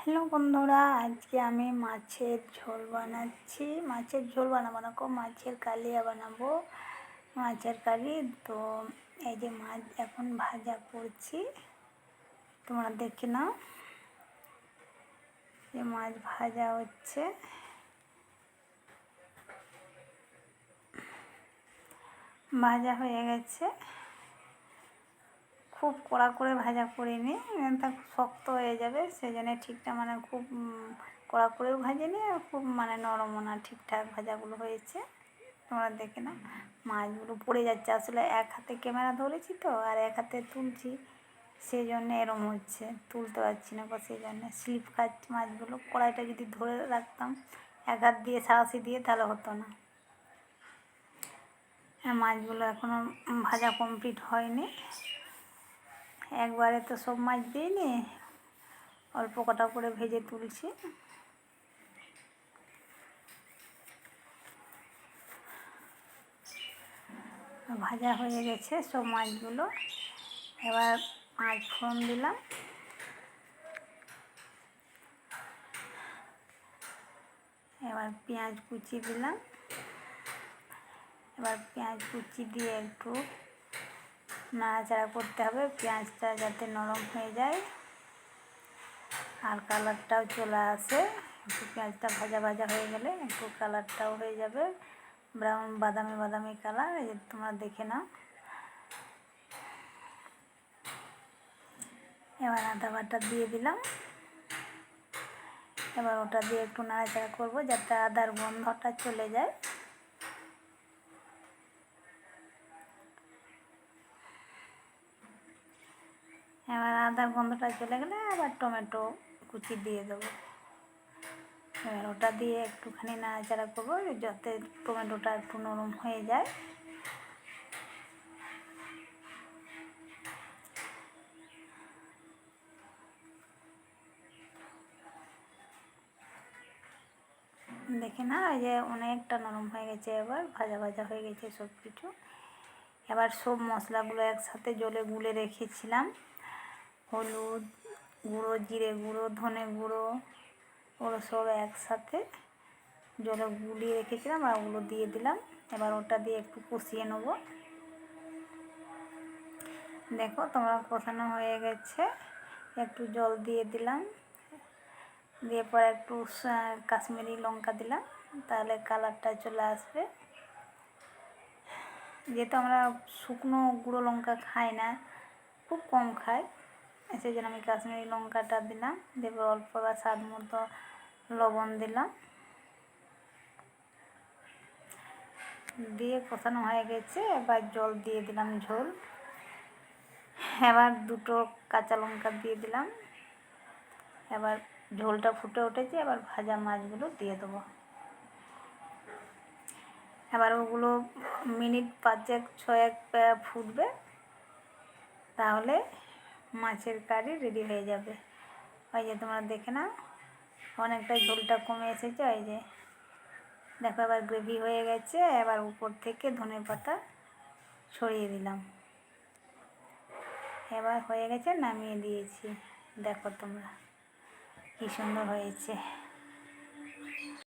Hello বন্ধুরা, আজকে আমি মাছের ঝোল বানাচ্ছি। মাছের ঝোল বানাবো না, মাছের কালিয়া বানাবো, মাছের কারি। তো এই যে মাছ এখন ভাজা করছি, তোমরা দেখে নাও। যে মাছ ভাজা হচ্ছে, ভাজা হয়ে গেছে। খুব কড়া করে ভাজা করিনি, তা শক্ত হয়ে যাবে, সেই জন্য ঠিকঠাক খুব কড়া করেও ভাজিনি, আর খুব নরমও না, ঠিকঠাক ভাজাগুলো হয়েছে। তোমরা দেখে না, মাছগুলো পড়ে যাচ্ছে। আসলে এক হাতে ক্যামেরা ধরেছি তো, আর এক হাতে তুলছি, সেই জন্য এরম হচ্ছে, তুলতে পারছি না। সেই জন্য স্লিপ খাচ্ছে মাছগুলো। কড়াইটা যদি ধরে রাখতাম এক হাত দিয়ে সাঁড়াশি দিয়ে, তাহলে হতো না। মাছগুলো এখনও ভাজা কমপ্লিট হয়নি, একবারে তো সব মাছ দিইনি, অল্প কটা করে ভেজে তুলছি। ভাজা হয়ে গেছে সব মাছগুলো। এবার মাছ ফোড়ন দিলাম, এবার পেঁয়াজ কুচি দিলাম। এবার পেঁয়াজ কুচি দিয়ে একটু নাড়াচাড়া করতে হবে, পেঁয়াজটা যাতে নরম হয়ে যায় আর কালারটাও চলে আসে। একটু পেঁয়াজটা ভাজা ভাজা হয়ে গেলে একটু কালারটাও হয়ে যাবে, ব্রাউন বাদামি বাদামি কালার। এই যে তোমরা দেখে নাও। এবার আদা বাটা দিয়ে দিলাম। এবার ওটা দিয়ে একটু নাড়াচাড়া করবো, যাতে আদার গন্ধটা চলে যায়। এবার আদার গন্ধটা চলে গেলে আবার টমেটো কুচি দিয়ে দেবো। এবার ওটা দিয়ে একটুখানি নাড়াচাড়া করবো, যাতে টমেটোটা একটু নরম হয়ে যায়। দেখে না, এই যে অনেকটা নরম হয়ে গেছে। এবার ভাজা ভাজা হয়ে গেছে সব কিছু। এবার সব মশলাগুলো একসাথে জলে গুলে রেখেছিলাম, হলুদ গুঁড়ো, জিরে গুঁড়ো, ধনে গুঁড়ো, ওগুলো সব একসাথে জলে গুলিয়ে রেখেছিলাম, আর ওগুলো দিয়ে দিলাম। এবার ওটা দিয়ে একটু কষিয়ে নেব। দেখো তোমরা, কষানো হয়ে গেছে। একটু জল দিয়ে দিলাম, দিয়ে পরে একটু কাশ্মীরি লঙ্কা দিলাম, তাহলে কালারটা চলে আসবে। যেহেতু আমরা শুকনো গুঁড়ো লঙ্কা খাই না, খুব কম খাই, সেই জন্য আমি কাশ্মীরি লঙ্কাটা দিলাম। দেবো অল্প বা স্বাদ মতো লবণ দিলাম, দিয়ে কষানো হয়ে গেছে। এবার জল দিয়ে দিলাম, ঝোল। এবার দুটো কাঁচা লঙ্কা দিয়ে দিলাম। এবার ঝোলটা ফুটে উঠেছে, এবার ভাজা মাছগুলো দিয়ে দেবো। এবার ওগুলো মিনিট 5-6 ফুটবে, তাহলে মাছের কারি রেডি হয়ে যাবে। ওই যে তোমরা দেখে নাও, অনেকটা ঝোলটা কমে এসেছে। ওই যে দেখো, এবার গ্রেভি হয়ে গেছে। এবার উপর থেকে ধনেপাতা ছড়িয়ে দিলাম। এবার হয়ে গেছে, নামিয়ে দিয়েছি। দেখো তোমরা, কি সুন্দর হয়েছে।